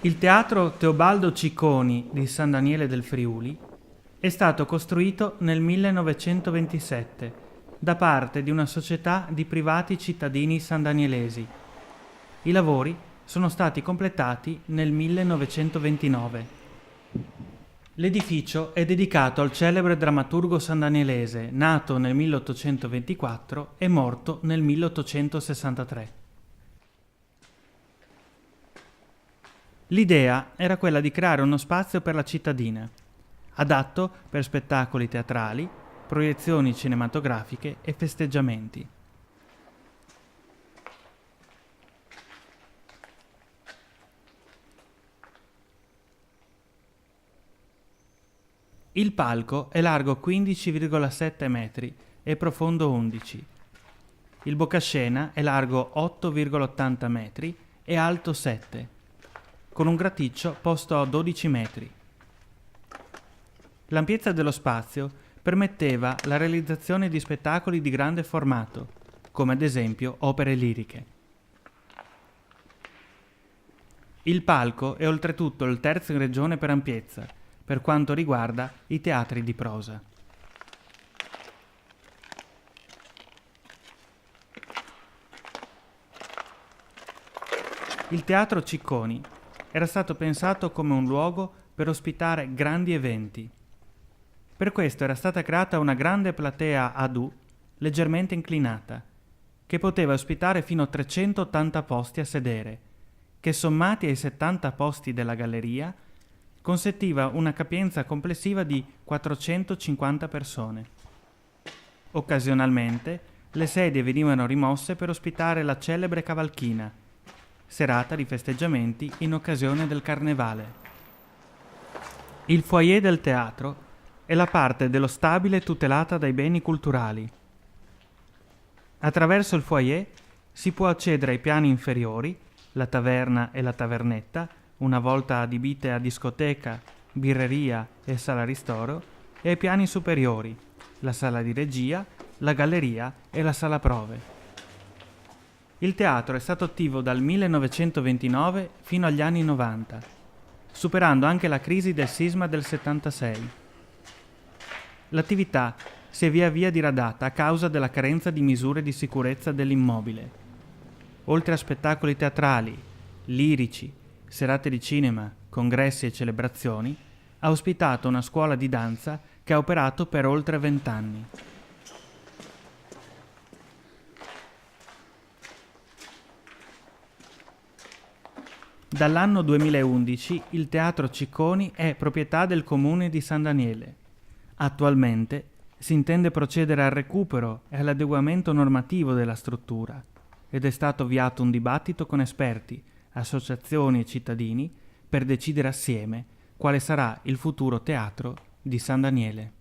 Il teatro Teobaldo Cicconi di San Daniele del Friuli è stato costruito nel 1927 da parte di una società di privati cittadini sandanielesi. I lavori sono stati completati nel 1929. L'edificio è dedicato al celebre drammaturgo sandanielese nato nel 1824 e morto nel 1863. L'idea era quella di creare uno spazio per la cittadina, adatto per spettacoli teatrali, proiezioni cinematografiche e festeggiamenti. Il palco è largo 15,7 metri e profondo 11. Il boccascena è largo 8,80 metri e alto 7, con un graticcio posto a 12 metri. L'ampiezza dello spazio permetteva la realizzazione di spettacoli di grande formato, come ad esempio opere liriche. Il palco è oltretutto il terzo in regione per ampiezza, per quanto riguarda i teatri di prosa. Il Teatro Cicconi era stato pensato come un luogo per ospitare grandi eventi. Per questo era stata creata una grande platea ad U leggermente inclinata, che poteva ospitare fino a 380 posti a sedere, che sommati ai 70 posti della galleria consentiva una capienza complessiva di 450 persone. Occasionalmente le sedie venivano rimosse per ospitare la celebre cavalchina, serata di festeggiamenti in occasione del carnevale. Il foyer del teatro è la parte dello stabile tutelata dai beni culturali. Attraverso il foyer si può accedere ai piani inferiori, la taverna e la tavernetta, una volta adibite a discoteca, birreria e sala ristoro, e ai piani superiori, la sala di regia, la galleria e la sala prove. Il teatro è stato attivo dal 1929 fino agli anni 90, superando anche la crisi del sisma del 76. L'attività si è via via diradata a causa della carenza di misure di sicurezza dell'immobile. Oltre a spettacoli teatrali, lirici, serate di cinema, congressi e celebrazioni, ha ospitato una scuola di danza che ha operato per oltre 20 anni. Dall'anno 2011 il Teatro Cicconi è proprietà del Comune di San Daniele. Attualmente si intende procedere al recupero e all'adeguamento normativo della struttura ed è stato avviato un dibattito con esperti, associazioni e cittadini per decidere assieme quale sarà il futuro teatro di San Daniele.